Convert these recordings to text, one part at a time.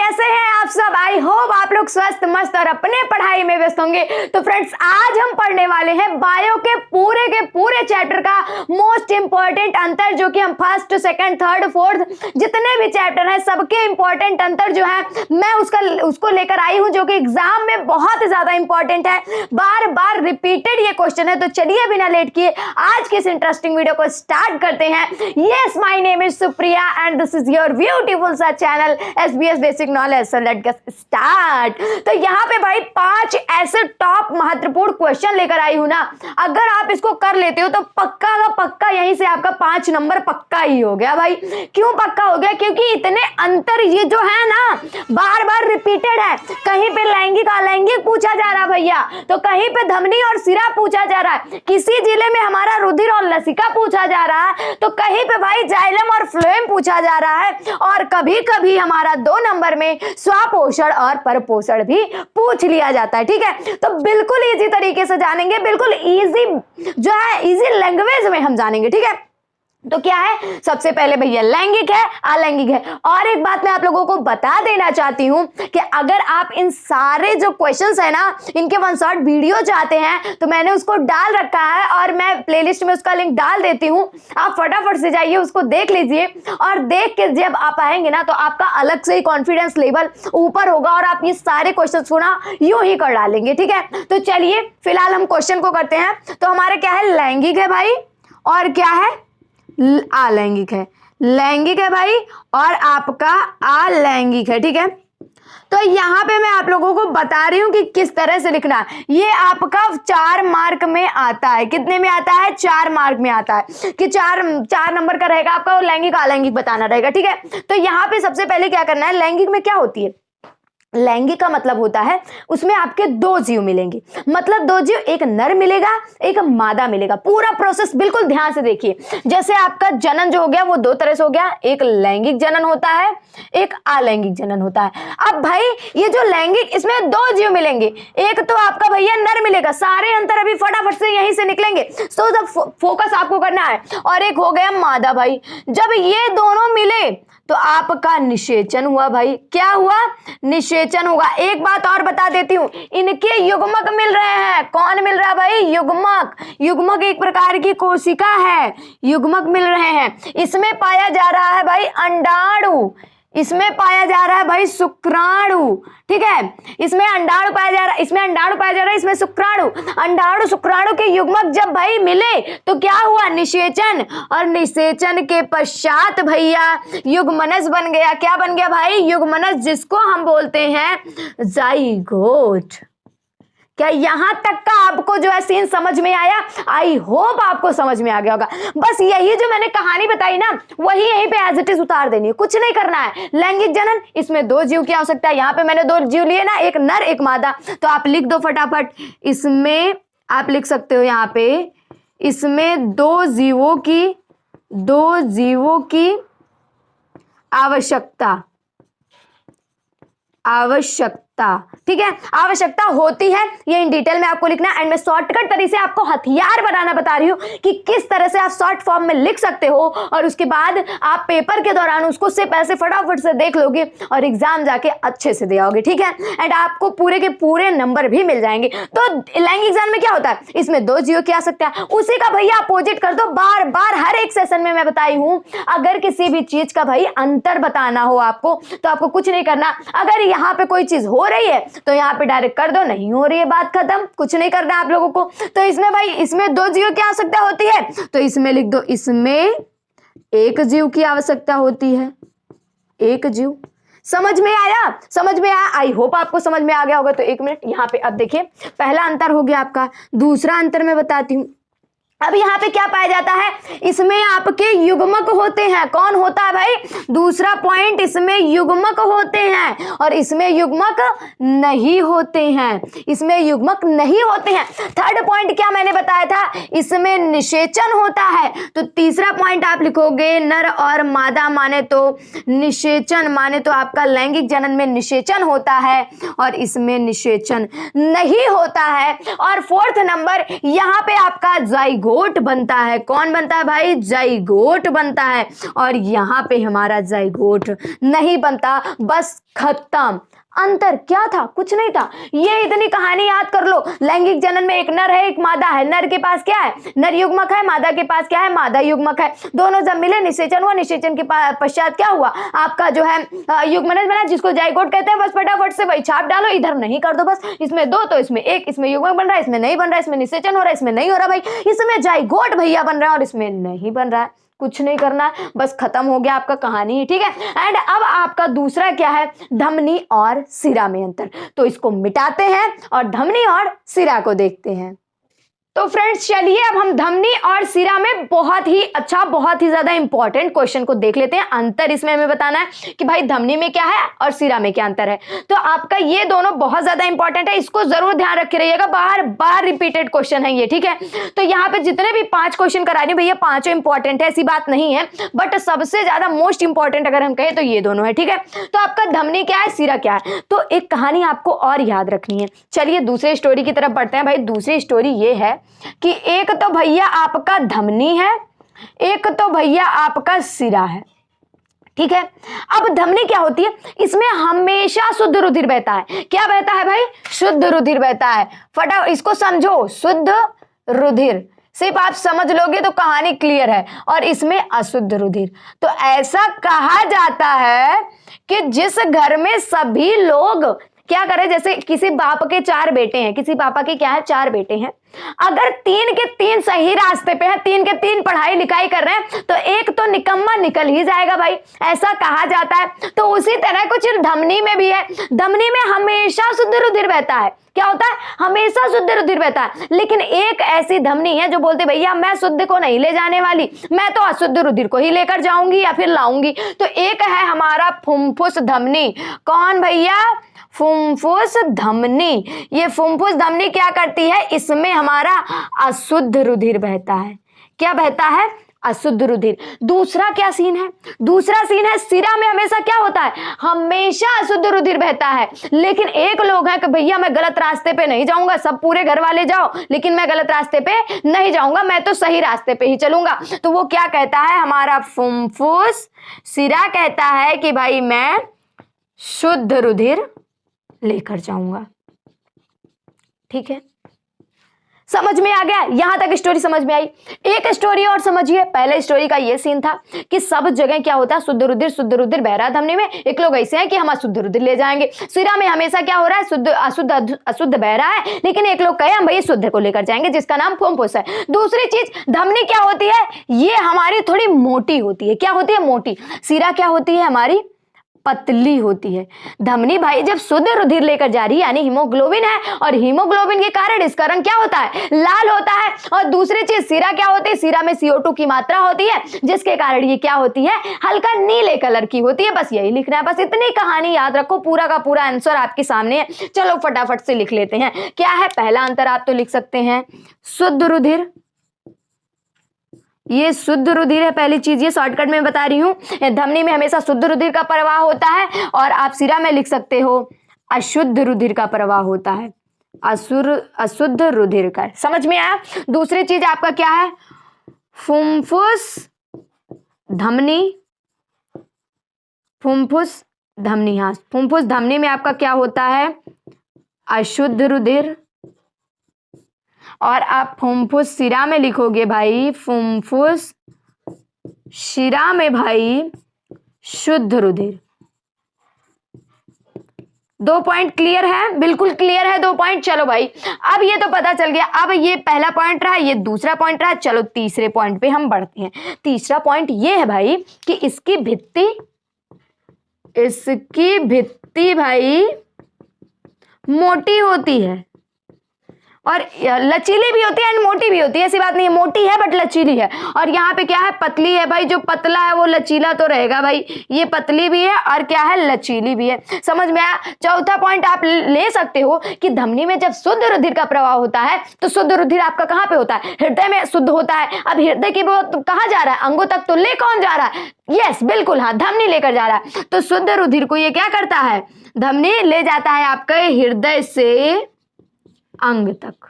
कैसे हैं आप सब? आई होप आप लोग स्वस्थ मस्त और अपने पढ़ाई में व्यस्त होंगे। तो फ्रेंड्स, आज हम पढ़ने वाले हैं बायो के पूरे चैप्टर का मोस्ट इंपॉर्टेंट अंतर, जो कि हम फर्स्ट सेकंड थर्ड फोर्थ जितने भी चैप्टर हैं सबके इंपॉर्टेंट अंतर जो है मैं उसको लेकर आई हूं, जो कि एग्जाम में बहुत ज्यादा इंपॉर्टेंट है, बार बार रिपीटेड ये क्वेश्चन है। तो चलिए बिना लेट किए आज की इस इंटरेस्टिंग वीडियो को स्टार्ट करते हैं। Yes, my name is Supriya and this is your beautiful सा channel SBS basic knowledge. So let's get start. तो यहाँ पे भाई 5 ऐसे टॉप महत्वपूर्ण क्वेश्चन लेकर आई हूं ना, अगर आप इसको कर लेते हो तो पक्का का पक्का यहीं से आपका 5 नंबर पक्का ही हो गया भाई। क्यों पक्का हो गया? क्योंकि इतने अंतर ये जो है ना बार बार रिपीटेड है। कहीं पे लैंगिक अलैंगिक पूछा जा रहा है भैया, तो कहीं पे धमनी और सिरा पूछा जा रहा है, किसी जिले में हमारा रुधिर और लसिका पूछा जा रहा है, तो कहीं पे भाई जाइलम और फ्लोएम पूछा जा रहा है, और कभी कभी हमारा 2 नंबर में स्वापोषण और परपोषण भी पूछ लिया जाता है। ठीक है, तो बिल्कुल इजी तरीके से जानेंगे, बिल्कुल इजी जो है इजी लैंग्वेज में हम जानेंगे। ठीक है, तो क्या है? सबसे पहले भैया लैंगिक है अलैंगिक है। और एक बात मैं आप लोगों को बता देना चाहती हूं कि अगर आप इन सारे जो क्वेश्चंस है ना इनके 1 शॉट वीडियो चाहते हैं तो मैंने उसको डाल रखा है, और मैं प्लेलिस्ट में उसका लिंक डाल देती हूं। आप फटाफट से जाइए उसको देख लीजिए, और देख के जब आप आएंगे ना तो आपका अलग से ही कॉन्फिडेंस लेवल ऊपर होगा और आप ये सारे क्वेश्चन को ना यूं ही कर डालेंगे। ठीक है, तो चलिए फिलहाल हम क्वेश्चन को करते हैं। तो हमारे क्या है? लैंगिक है भाई, और क्या है? अलैंगिक है। लैंगिक है भाई और आपका अलैंगिक है। ठीक है, तो यहां पे मैं आप लोगों को बता रही हूं कि किस तरह से लिखना है। ये आपका 4 मार्क में आता है। कितने में आता है? 4 मार्क में आता है कि 4 नंबर का रहेगा आपका, और लैंगिक अलैंगिक बताना रहेगा। ठीक है, तो यहां पे सबसे पहले क्या करना है? लैंगिक में क्या होती है? लैंगिक का मतलब होता है उसमें आपके 2 जीव मिलेंगे, मतलब 2 जीव, एक नर मिलेगा एक मादा मिलेगा। पूरा प्रोसेस बिल्कुल ध्यान से देखिए। जैसे आपका जनन जो हो गया वो 2 तरह से हो गया, एक लैंगिक जनन होता है, एक अलैंगिक जनन होता है। अब भाई ये जो लैंगिक, इसमें 2 जीव मिलेंगे, एक तो आपका भैया नर मिलेगा, सारे अंतर अभी फटाफट से यहीं से निकलेंगे, तो जब फोकस आपको करना है। और एक हो गया मादा भाई। जब ये दोनों मिले तो आपका निषेचन हुआ भाई। क्या हुआ? निषेचन होगा। एक बात और बता देती हूं, इनके युग्मक मिल रहे हैं। कौन मिल रहा है भाई? युग्मक। युग्मक एक प्रकार की कोशिका है, युग्मक मिल रहे हैं। इसमें पाया जा रहा है भाई अंडाणु, इसमें पाया जा रहा है भाई शुक्राणु। ठीक है, इसमें अंडाणु पाया जा रहा है, इसमें अंडाणु पाया जा रहा है, इसमें शुक्राणु। अंडाणु शुक्राणु के युग्मक जब भाई मिले तो क्या हुआ? निषेचन। और निषेचन के पश्चात भैया युग्मनज बन गया। क्या बन गया भाई? युग्मनज, जिसको हम बोलते हैं जाइगोट। क्या यहां तक का आपको जो है सीन समझ में आया? आई होप आपको समझ में आ गया होगा। बस यही जो मैंने कहानी बताई ना वही यहीं पे एज इट इज उतार देनी है, कुछ नहीं करना है। लैंगिक जनन, इसमें 2 जीव की आवश्यकता है। यहाँ पे मैंने 2 जीव लिए ना, एक नर एक मादा, तो आप लिख दो फटाफट। इसमें आप लिख सकते हो यहाँ पे, इसमें 2 जीवों की आवश्यकता। ठीक है, आवश्यकता होती है, ये इन डिटेल में आपको लिखना है। एंड मैं शॉर्टकट तरीके से आपको हथियार बनाना बता रही हूँ कि किस तरह से आप शॉर्ट फॉर्म में लिख सकते हो, और उसके बाद आप पेपर के दौरान उसको सिर्फ ऐसे फटाफट से देख लोगे और एग्जाम जाके अच्छे से दे आओगे। ठीक है, एंड आपको पूरे के पूरे नंबर भी मिल जाएंगे। तो लैंगिक एग्जाम में क्या होता है? इसमें 2 जीव की आ सकता है, उसी का भैया अपोजिट कर दो। बार बार हर एक सेशन में मैं बताई हूं, अगर किसी भी चीज का भाई अंतर बताना हो आपको तो आपको कुछ नहीं करना। अगर यहाँ पे कोई चीज हो रही है तो यहाँ पे डायरेक्ट कर दो, नहीं हो रही है बात खत्म, कुछ नहीं करना आप लोगों को। तो इसमें भाई इसमें 2 जीव की आवश्यकता होती है, तो इसमें लिख दो, इसमें 1 जीव की आवश्यकता होती है। 1 जीव। समझ में आया? समझ में आया? आई होप आपको समझ में आ गया होगा। तो 1 मिनट यहाँ पे अब देखिए, पहला अंतर हो गया आपका। दूसरा अंतर मैं बताती हूँ। अब यहाँ पे क्या पाया जाता है? इसमें आपके युग्मक होते हैं। कौन होता है भाई? दूसरा पॉइंट, इसमें युग्मक होते हैं और इसमें युग्मक नहीं होते हैं। इसमें युग्मक नहीं होते हैं। थर्ड पॉइंट क्या मैंने बताया था? इसमें निषेचन होता है। तो तीसरा पॉइंट आप लिखोगे नर और मादा माने तो निषेचन, माने तो आपका लैंगिक जनन में निषेचन होता है और इसमें निषेचन नहीं होता है। और फोर्थ नंबर यहाँ पे आपका जाइगोट जाइगोट बनता है। कौन बनता है भाई? जाइगोट बनता है। और यहाँ पे हमारा जाइगोट नहीं बनता, बस खत्म। अंतर क्या था? कुछ नहीं था। ये इतनी कहानी याद कर लो। लैंगिक जनन में एक नर है एक मादा है। नर के पास क्या है? नर युग्मक है। मादा के पास क्या है? मादा युग्मक है। दोनों जब मिले निषेचन हुआ। निषेचन के पश्चात क्या हुआ? आपका जो है युग्मनज बना, जिसको जाइगोट कहते हैं। बस फटाफट से वही छाप डालो, इधर नहीं कर दो। बस इसमें दो तो इसमें एक, इसमें युग्मक बन रहा है, इसमें नहीं बन रहा है, इसमें निषेचन हो रहा है, इसमें नहीं हो रहा भाई, इसमें जाइगोट भैया बन रहा है और इसमें नहीं बन रहा है। कुछ नहीं करना है, बस खत्म हो गया आपका कहानी, ठीक है। एंड अब आपका दूसरा क्या है? धमनी और सिरा में अंतर। तो इसको मिटाते हैं और धमनी और सिरा को देखते हैं। तो फ्रेंड्स चलिए अब हम धमनी और सिरा में बहुत ही अच्छा, बहुत ही ज्यादा इंपॉर्टेंट क्वेश्चन को देख लेते हैं। अंतर इसमें हमें बताना है कि भाई धमनी में क्या है और सिरा में क्या अंतर है। तो आपका ये दोनों बहुत ज्यादा इंपॉर्टेंट है, इसको जरूर ध्यान रखे रहिएगा। बार बार रिपीटेड क्वेश्चन है ये, ठीक है। तो यहाँ पे जितने भी 5 क्वेश्चन करा रही भैया, 5 इंपॉर्टेंट है, ऐसी बात नहीं है, बट सबसे ज्यादा मोस्ट इंपॉर्टेंट अगर हम कहें तो ये दोनों है, ठीक है। तो आपका धमनी क्या है, सिरा क्या है, तो एक कहानी आपको और याद रखनी है। चलिए दूसरे स्टोरी की तरफ बढ़ते हैं। भाई दूसरी स्टोरी ये है कि एक तो भैया आपका धमनी है, एक तो भैया आपका सिरा है, ठीक है। अब धमनी क्या होती है? इसमें हमेशा शुद्ध रुधिर बहता है। क्या बहता है भाई? शुद्ध रुधिर बहता है। फटाफट इसको समझो, शुद्ध रुधिर, सिर्फ आप समझ लोगे तो कहानी क्लियर है। और इसमें अशुद्ध रुधिर। तो ऐसा कहा जाता है कि जिस घर में सभी लोग क्या करें, जैसे किसी बाप के 4 बेटे हैं, किसी पापा के क्या है 4 बेटे हैं, अगर 3 के 3 सही रास्ते पे हैं, 3 के 3 पढ़ाई लिखाई कर रहे हैं, तो एक तो निकम्मा निकल ही जाएगा भाई, ऐसा कहा जाता है। तो उसी तरह कुछ धमनी में भी है। धमनी में हमेशा शुद्ध रुधिर बहता है। क्या होता है? हमेशा शुद्ध रुधिर बहता है। लेकिन एक ऐसी धमनी है जो बोलते भैया मैं शुद्ध को नहीं ले जाने वाली, मैं तो अशुद्ध रुधिर को ही लेकर जाऊंगी या फिर लाऊंगी। तो एक है हमारा फुफ्फुस धमनी। कौन भैया? फुफ्फुस धमनी। ये फुफ्फुस धमनी क्या करती है? इसमें हमारा अशुद्ध रुधिर बहता है। क्या बहता है? अशुद्ध रुधिर। दूसरा क्या सीन है? दूसरा सीन है सिरा में हमेशा क्या होता है? हमेशा अशुद्ध रुधिर बहता है। लेकिन एक लोग हैं कि भैया मैं गलत रास्ते पे नहीं जाऊंगा, सब पूरे घर वाले जाओ लेकिन मैं गलत रास्ते पे नहीं जाऊंगा, मैं तो सही रास्ते पे ही चलूंगा। तो वो क्या कहता है? हमारा फुफ्फुस सिरा कहता है कि भाई मैं शुद्ध रुधिर लेकर जाऊंगा, ठीक है। समझ में आ गया? यहां तक स्टोरी समझ में आई। एक स्टोरी और समझिए। पहले स्टोरी का ये सीन था कि सब जगह क्या होता है? शुद्ध रुधिर बह रहा है धमनी में। एक लोग ऐसे हैं कि हम अशुद्ध रुधिर ले जाएंगे। सिरा में हमेशा क्या हो रहा है? अशुद्ध बह रहा है, लेकिन एक लोग कहे हम भैया शुद्ध को लेकर जाएंगे, जिसका नाम फुफ्फुस है। दूसरी चीज धमनी क्या होती है? ये हमारी थोड़ी मोटी होती है। क्या होती है? मोटी। सिरा क्या होती है? हमारी पतली होती है। धमनी भाई जब शुद्ध रुधिर लेकर जा रही है, यानी हीमोग्लोबिन है, और हीमोग्लोबिन के कारण इसका रंग क्या होता है? लाल होता है। और दूसरी चीज सिरा क्या होती है? सिरा में CO2 की मात्रा होती है, जिसके कारण ये क्या होती है? हल्का नीले कलर की होती है। बस यही लिखना है, बस इतनी कहानी याद रखो। पूरा का पूरा आंसर आपके सामने है। चलो फटाफट से लिख लेते हैं। क्या है पहला अंतर? आप तो लिख सकते हैं शुद्ध रुधिर, ये शुद्ध रुधिर है। पहली चीज ये शॉर्टकट में बता रही हूं। धमनी में हमेशा शुद्ध रुधिर का प्रवाह होता है, और आप सिरा में लिख सकते हो अशुद्ध रुधिर का प्रवाह होता है। अशुद्ध रुधिर का। समझ में आया? दूसरी चीज आपका क्या है? फुफ्फुस धमनी। फुफ्फुस धमनी, हाँ फुफ्फुस धमनी में आपका क्या होता है? अशुद्ध रुधिर। और आप फुफ्फुस सिरा में लिखोगे भाई, फुफ्फुस शिरा में भाई शुद्ध रुधिर। 2 पॉइंट क्लियर है? बिल्कुल क्लियर है 2 पॉइंट। चलो भाई अब ये तो पता चल गया। अब ये पहला पॉइंट रहा, ये दूसरा पॉइंट रहा। चलो तीसरे पॉइंट पे हम बढ़ते हैं। तीसरा पॉइंट ये है भाई कि इसकी भित्ति भाई मोटी होती है और लचीली भी होती है एंड मोटी भी होती है। ऐसी बात नहीं है, मोटी है बट लचीली है। और यहाँ पे क्या है? पतली है भाई। जो पतला है वो लचीला तो रहेगा भाई। ये पतली भी है और क्या है? लचीली भी है। समझ में आया? चौथा पॉइंट आप ले सकते हो कि धमनी में जब शुद्ध रुधिर का प्रवाह होता है तो शुद्ध रुधिर आपका कहाँ पे होता है? हृदय में शुद्ध होता है। अब हृदय की वो कहाँ जा रहा है? अंगों तक तो ले कौन जा रहा है? यस बिल्कुल, हाँ धमनी लेकर जा रहा है। तो शुद्ध रुधिर को ये क्या करता है? धमनी ले जाता है आपके हृदय से अंग तक।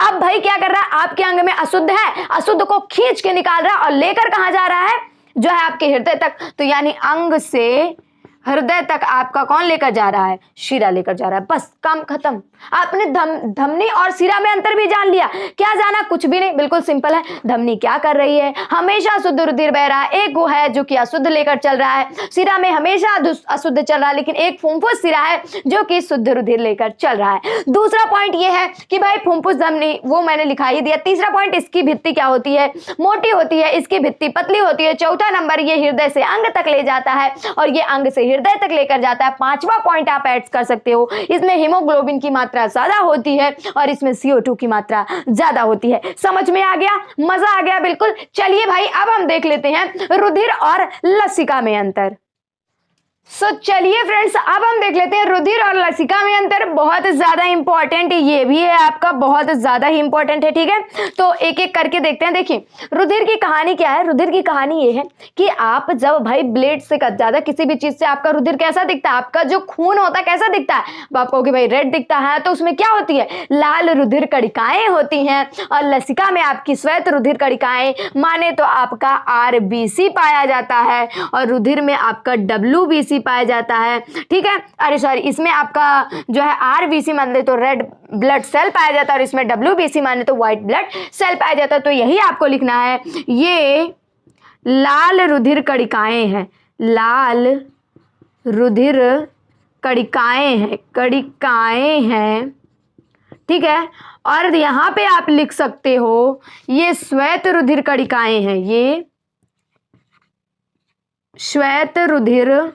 अब भाई क्या कर रहा है, आपके अंग में अशुद्ध है, अशुद्ध को खींच के निकाल रहा है और लेकर कहां जा रहा है, जो है आपके हृदय तक। तो यानी अंग से हृदय तक आपका कौन लेकर जा रहा है, शिरा लेकर जा रहा है। बस काम खत्म। आपने धमनी और शिरा में अंतर भी जान लिया। क्या जाना, कुछ भी नहीं, बिल्कुल सिंपल है। धमनी क्या कर रही है, हमेशा शुद्ध रुधिर बह रहा है, एक वो है जो कि अशुद्ध लेकर चल रहा है। शिरा में हमेशा अशुद्ध चल रहा है, लेकिन एक फुफ्फुस शिरा है जो कि शुद्ध रुधिर लेकर चल रहा है। दूसरा पॉइंट ये है कि भाई फुफ्फुस धमनी वो मैंने लिखा ही दिया। तीसरा पॉइंट, इसकी भित्ति क्या होती है, मोटी होती है, इसकी भित्ति पतली होती है। चौथा नंबर, ये हृदय से अंग तक ले जाता है और ये अंग से हृदय तक लेकर जाता है। पांचवा पॉइंट आप ऐड कर सकते हो, इसमें हीमोग्लोबिन की मात्रा ज्यादा होती है और इसमें CO2 की मात्रा ज्यादा होती है। समझ में आ गया, मजा आ गया, बिल्कुल। चलिए भाई अब हम देख लेते हैं रुधिर और लसिका में अंतर। चलिए फ्रेंड्स, अब हम देख लेते हैं रुधिर और लसिका में अंतर। बहुत ज्यादा इंपॉर्टेंट ये भी है आपका, बहुत ज्यादा ही इंपॉर्टेंट है, ठीक है। तो एक एक करके देखते हैं। देखिए रुधिर की कहानी क्या है। रुधिर की कहानी ये है कि आप जब भाई ब्लड से ज्यादा किसी भी चीज से आपका रुधिर कैसा दिखता है, आपका जो खून होता है कैसा दिखता है, आप कहोगे भाई रेड दिखता है, तो उसमें क्या होती है, लाल रुधिर कणिकाएं होती हैं। और लसिका में आपकी श्वेत रुधिर कणिकाएं माने तो आपका RBC पाया जाता है और रुधिर में आपका WBC पाया जाता है, ठीक है। अरे सॉरी, इसमें आपका जो है RBC माने तो रेड ब्लड सेल पाया जाता है और इसमें WBC माने तो व्हाइट ब्लड सेल पाया जाता है। तो यही आपको लिखना है, ये लाल रुधिर कणिकाएं हैं, लाल रुधिर कणिकाएं हैं, कणिकाएं हैं, ठीक है। और यहां पे आप लिख सकते हो ये श्वेत रुधिर कणिकाएं हैं, ये श्वेत रुधिर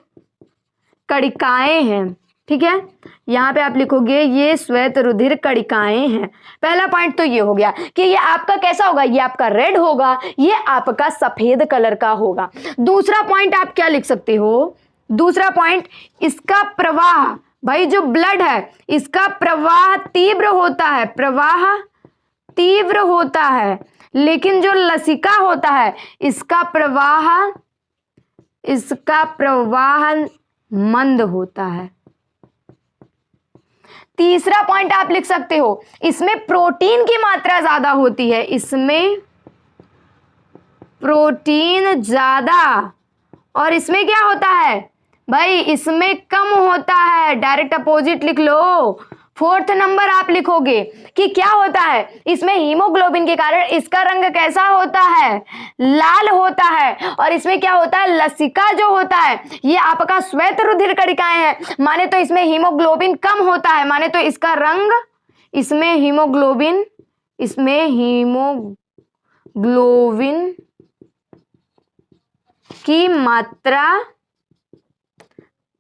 कणिकाएं हैं, ठीक है। यहाँ पे आप लिखोगे ये श्वेत रुधिर कणिकाएं हैं। पहला पॉइंट तो ये हो गया कि ये आपका कैसा होगा, ये आपका रेड होगा, ये आपका सफेद कलर का होगा। दूसरा पॉइंट आप क्या लिख सकते हो, दूसरा पॉइंट, इसका प्रवाह, भाई जो ब्लड है इसका प्रवाह तीव्र होता है, प्रवाह तीव्र होता है, लेकिन जो लसिका होता है इसका प्रवाह मंद होता है। तीसरा पॉइंट आप लिख सकते हो, इसमें प्रोटीन की मात्रा ज्यादा होती है, इसमें प्रोटीन ज्यादा, और इसमें क्या होता है भाई, इसमें कम होता है। डायरेक्ट अपोजिट लिख लो। फोर्थ नंबर आप लिखोगे कि क्या होता है, इसमें हीमोग्लोबिन के कारण इसका रंग कैसा होता है, लाल होता है। और इसमें क्या होता है, लसिका जो होता है ये आपका श्वेत रुधिर कणिकाएं हैं, माने तो इसमें हीमोग्लोबिन कम होता है, माने तो इसका रंग, इसमें हीमोग्लोबिन की मात्रा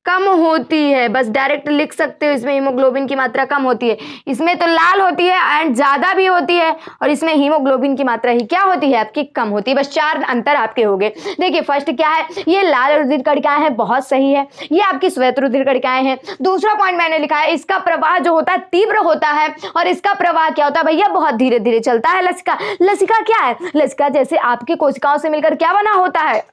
कम होती है। बस डायरेक्ट लिख सकते हो, इसमें हीमोग्लोबिन की मात्रा कम होती है, इसमें तो लाल होती है एंड ज्यादा भी होती है, और इसमें हीमोग्लोबिन की मात्रा ही क्या होती है आपकी, कम होती है। बस 4 अंतर आपके हो गए। देखिए फर्स्ट क्या है, ये लाल रुधिर कणिकाएं हैं, बहुत सही है, ये आपकी श्वेत रुधिर कणिकाएं हैं। दूसरा पॉइंट मैंने लिखा है, इसका प्रवाह जो होता है तीव्र होता है, और इसका प्रवाह क्या होता है भैया, बहुत धीरे धीरे चलता है। लसिका क्या है, लसिका जैसे आपकी कोशिकाओं से मिलकर क्या बना होता है,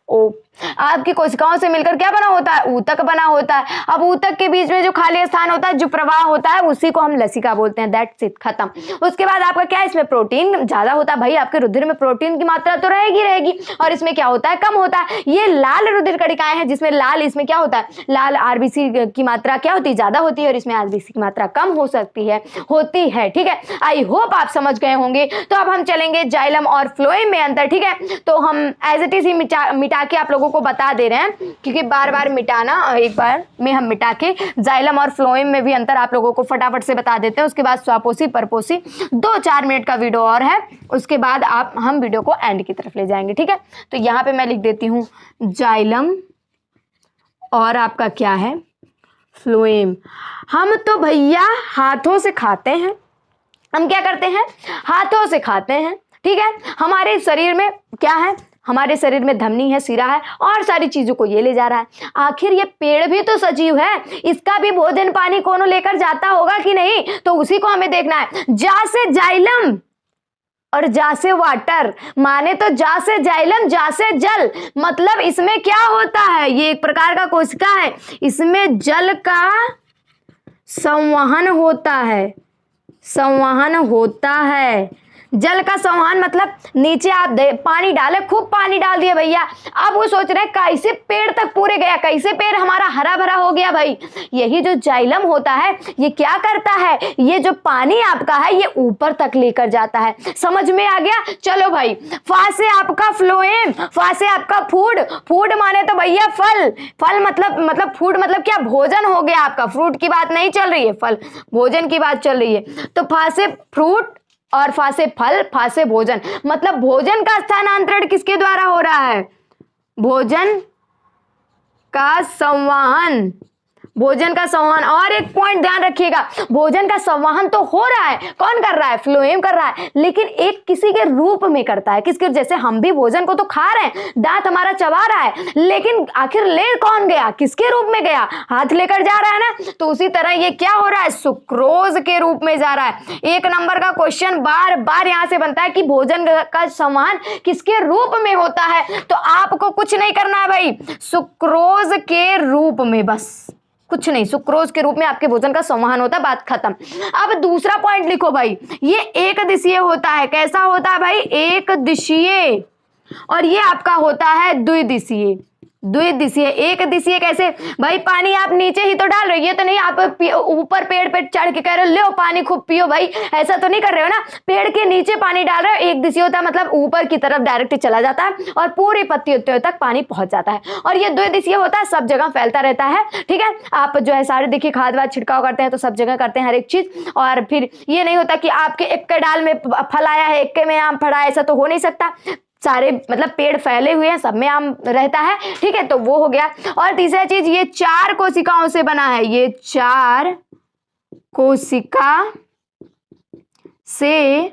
आपकी कोशिकाओं से मिलकर क्या बना होता है, ऊतक बना होता है। अब ऊतक के बीच में जो खाली स्थान होता है, जो प्रवाह होता है, उसी को हम लसिका बोलते हैं। दैट्स इट, खत्म। उसके बाद आपका क्या है, इसमें प्रोटीन ज्यादा होता है, भाई आपके रुधिर में प्रोटीन की मात्रा तो रहेगी, और इसमें क्या होता है, कम होता है। ये लाल रुधिर कणिकाएं हैं, जिसमें लाल, इसमें क्या होता है, लाल RBC की मात्रा क्या होती है, ज्यादा होती है, और इसमें RBC की मात्रा कम हो सकती है, होती है, ठीक है। आई होप आप समझ गए होंगे। तो अब हम चलेंगे जाइलम और फ्लोएम में अंतर, ठीक है। तो हम एज इट इज ही मिटा के आप लोगों को बता दे रहे हैं, क्योंकि बार बार मिटाना, एक बार में हम मिटा के जाइलम और फ्लोएम में भी अंतर आप लोगों को फटाफट से बता देते हैं। उसके बाद स्वापोसी परपोसी 2-4 मिनट का वीडियो और है, उसके बाद हम वीडियो को एंड की तरफ ले जाएंगे, ठीक है। तो यहाँ पे मैं लिख देती हूँ जाइलम और आपका क्या है, फ्लोएम। हम तो भैया हाथों से खाते हैं, हम क्या करते हैं, हाथों से खाते हैं, ठीक है। हमारे शरीर में क्या है, हमारे शरीर में धमनी है, सिरा है, और सारी चीजों को ये ले जा रहा है। आखिर ये पेड़ भी तो सजीव है, इसका भी भोजन पानी कौन लेकर जाता होगा कि नहीं, तो उसी को हमें देखना है। जा से जाइलम और जा से वाटर, माने तो जा से जाइलम, जा से जल, मतलब इसमें क्या होता है, ये एक प्रकार का कोशिका है, इसमें जल का संवहन होता है, संवहन होता है। जल का संवहन मतलब नीचे आप पानी डाले, खूब पानी डाल दिए भैया, अब वो सोच रहे हैं कैसे पेड़ तक पूरे गया, कैसे पेड़ हमारा हरा भरा हो गया भाई। यही जो जाइलम होता है ये क्या करता है, ये जो पानी आपका है ये ऊपर तक लेकर जाता है। समझ में आ गया? चलो भाई, फा से आपका फ्लोएम, फा से आपका फूड, फूड माने तो भैया फल, फल मतलब फूड मतलब क्या, भोजन हो गया आपका, फ्रूट की बात नहीं चल रही है, फल भोजन की बात चल रही है। तो फा से फ्रूट और फा से फल, फा से भोजन, मतलब भोजन का स्थानांतरण किसके द्वारा हो रहा है, भोजन का संवहन, भोजन का संवहन। और एक पॉइंट ध्यान रखिएगा, भोजन का संवहन तो हो रहा है, कौन कर रहा है, फ्लोएम कर रहा है, लेकिन एक किसी के रूप में करता है। किसके, जैसे हम भी भोजन को तो खा रहे हैं, दांत हमारा चबा रहा है, लेकिन आखिर ले कौन गया, किसके रूप में गया, हाथ लेकर जा रहा है ना। तो उसी तरह ये क्या हो रहा है, सुक्रोज के रूप में जा रहा है। एक नंबर का क्वेश्चन बार बार यहां से बनता है कि भोजन का संवहन किसके रूप में होता है, तो आपको कुछ नहीं करना है भाई, सुक्रोज के रूप में, बस कुछ नहीं, सुक्रोज के रूप में आपके भोजन का संवहन होता है, बात खत्म। अब दूसरा पॉइंट लिखो भाई, ये एक दिशीय होता है। कैसा होता है भाई, एक दिशीय, और ये आपका होता है द्विदिशीय। द्विदिशीय, एक दिशीय कैसे भाई, पानी आप नीचे ही तो डाल रहे हो, ये तो नहीं आप ऊपर पेड़ पे चढ़ के कह रहे हो ले पानी खूब पियो भाई, ऐसा तो नहीं कर रहे हो ना। पेड़ के नीचे पानी डाल रहे हो, एक दिशीय होता है मतलब ऊपर की तरफ डायरेक्ट चला जाता है और पूरी पत्तियों तक पानी पहुंच जाता है। और ये द्विदिशीय होता है, सब जगह फैलता रहता है, ठीक है। आप जो है सारे देखिए खाद वाद छिड़काव करते हैं तो सब जगह करते हैं हर एक चीज, और फिर ये नहीं होता कि आपके एक के डाल में फल आया है, एक के में आम फड़ा है, ऐसा तो हो नहीं सकता। सारे मतलब पेड़ फैले हुए हैं, सब में आम रहता है, ठीक है, तो वो हो गया। और तीसरा चीज, ये 4 कोशिकाओं से बना है, ये 4 कोशिका से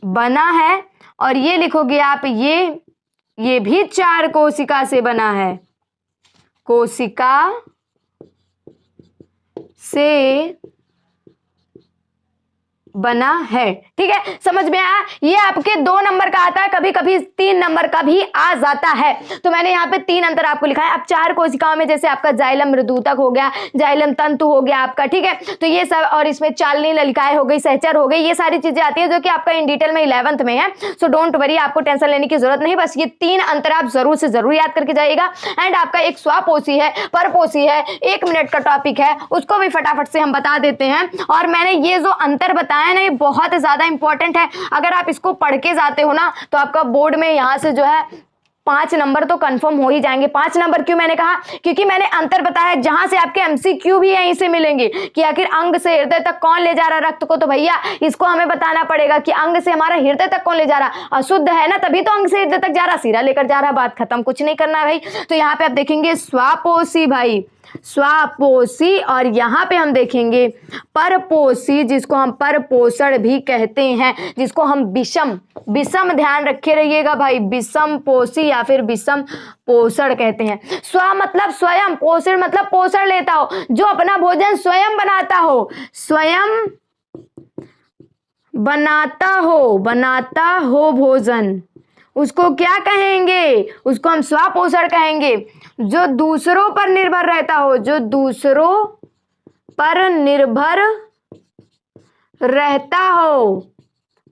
बना है। और ये लिखोगे आप, ये भी 4 कोशिका से बना है, कोशिका से बना है, ठीक है, समझ में आया। ये आपके 2 नंबर का आता है, कभी कभी 3 नंबर का भी आ जाता है, तो मैंने यहाँ पे 3 अंतर आपको लिखा है। अब 4 कोशिकाओं में जैसे आपका जाइलम मृदुतक हो गया, जाइलम तंतु हो गया आपका, ठीक है, तो ये सब, और इसमें चालनी नलिकाएं हो गई, सहचर हो गई, ये सारी चीजें आती है जो कि आपका इन डिटेल में 11th में है। सो डोंट वरी, आपको टेंशन लेने की जरूरत नहीं, बस ये 3 अंतर आप जरूर से जरूर याद करके जाइएगा। एंड आपका एक स्वापोषी है, परपोषी है, 1 मिनट का टॉपिक है, उसको भी फटाफट से हम बता देते हैं। और मैंने ये जो अंतर बताया ना, ये बहुत ज्यादा इंपॉर्टेंट है। अगर आप इसको पढ़ के जाते हो ना तो आपका बोर्ड में यहां से जो है 5 नंबर तो कंफर्म हो ही जाएंगे। 5 नंबर क्यों मैंने कहा, क्योंकि मैंने अंतर बताया, जहां से आपके एमसीक्यू भी यहीं से मिलेंगे कि आखिर अंग से हृदय तक कौन ले जा रहा रक्त को, तो भैया इसको हमें बताना पड़ेगा कि अंग से हमारा हृदय तक कौन ले जा रहा, अशुद्ध है ना तभी तो अंग से हृदय तक जा रहा, सीरा लेकर जा रहा, बात खत्म, कुछ नहीं करना भाई। तो यहाँ पे आप देखेंगे स्वापोषी भाई, स्वापोषी, और यहाँ पे हम देखेंगे परपोषी, जिसको हम परपोषण भी कहते हैं, जिसको हम विषम, विषम ध्यान रखे रहिएगा भाई, विषम पोषी या फिर विषम पोषण कहते हैं। स्व मतलब स्वयं, पोषण मतलब पोषण लेता हो, जो अपना भोजन स्वयं बनाता हो, स्वयं बनाता हो भोजन, उसको क्या कहेंगे, उसको हम स्वपोषण कहेंगे। जो दूसरों पर निर्भर रहता हो, जो दूसरों पर निर्भर रहता हो,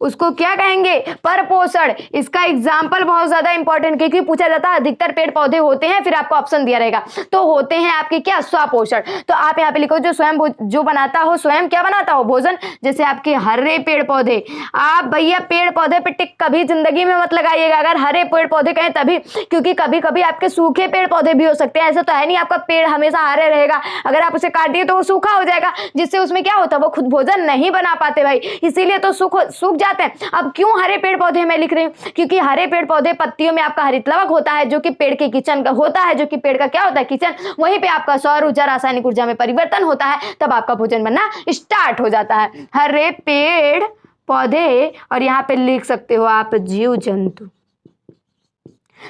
उसको क्या कहेंगे, परपोषण। इसका एग्जाम्पल बहुत ज्यादा इंपॉर्टेंट, क्योंकि पूछा जाता है अधिकतर पेड़ पौधे होते हैं, फिर आपको ऑप्शन दिया रहेगा, तो होते हैं आपके क्या, स्वपोषण। तो आप यहाँ पे लिखो जो स्वयं जो बनाता हो, स्वयं क्या बनाता हो, भोजन। जैसे आपके हरे पेड़ पौधे, आप भैया पेड़ पौधे पे टिक कभी जिंदगी में मत लगाइएगा अगर हरे पेड़ पौधे कहें तभी, क्योंकि कभी कभी आपके सूखे पेड़ पौधे भी हो सकते हैं। ऐसा तो है नहीं आपका पेड़ हमेशा हरे रहेगा, अगर आप उसे काट दिए तो वो सूखा हो जाएगा, जिससे उसमें क्या होता है, वो खुद भोजन नहीं बना पाते भाई, इसीलिए तो सूख जाते हैं। अब क्यों हरे पेड़ पौधे मैं लिख रही हूँ, क्योंकि हरे पेड़ पौधे पत्तियों में आपका हरित लवक होता है, जो कि पेड़ के किचन का होता है, जो कि पेड़ का क्या होता है, किचन। वहीं पे आपका सौर ऊर्जा रासायनिक ऊर्जा में परिवर्तन होता है, तब आपका भोजन बनना स्टार्ट हो जाता है। हरे पेड़ पौधे, और यहाँ पे लिख सकते हो आप जीव जंतु,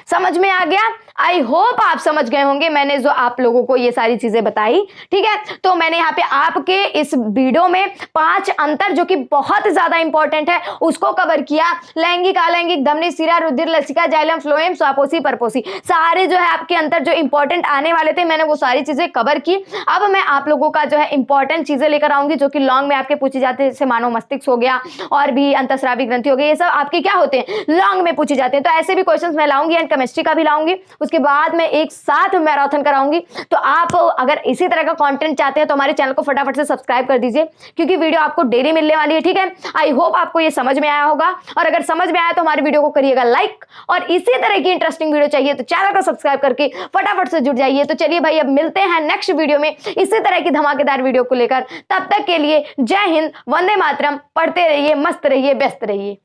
समझ में आ गया? आई होप आप समझ गए होंगे मैंने जो आप लोगों को ये सारी चीजें बताई। ठीक है, तो मैंने यहाँ पे आपके इस वीडियो में 5 अंतर जो कि बहुत ज्यादा इंपॉर्टेंट है उसको कवर किया। लैंगिक, अलैंगिक, धमनी, शिरा, रुधिर, लसिका, जाइलम, फ्लोएम, स्वापोसी, परपोसी, सारे जो है आपके अंतर जो इंपॉर्टेंट आने वाले थे मैंने वो सारी चीजें कवर की। अब मैं आप लोगों का जो है इंपॉर्टेंट चीजें लेकर आऊंगी जो कि लॉन्ग में आपके पूछी जाती है, जैसे मानव मस्तिष्क हो गया और भी अंतःस्रावी ग्रंथि हो गई, ये सब आपके क्या होते हैं, लॉन्ग में पूछे जाते हैं। तो ऐसे भी क्वेश्चंस मैं लाऊंगी एंड केमिस्ट्री का भी लाऊंगी। उसके बाद मैं एक साथ मैराथन कराऊंगी। तो आप अगर इसी तरह का कंटेंट चाहते हैं तो हमारे चैनल को फटाफट से सब्सक्राइब कर दीजिए क्योंकि वीडियो आपको डेली मिलने वाली है। ठीक है, आई होप आपको ये समझ में आया होगा और अगर समझ में आया तो हमारे वीडियो को करिएगा लाइक और इसी तरह की इंटरेस्टिंग वीडियो चाहिए तो चैनल को सब्सक्राइब करके फटाफट से जुड़ जाइए। तो चलिए भाई, अब मिलते हैं नेक्स्ट वीडियो में इसी तरह की धमाकेदार वीडियो को लेकर। तब तक के लिए जय हिंद, वंदे मातरम, पढ़ते रहिए, मस्त रहिए, व्यस्त रहिए।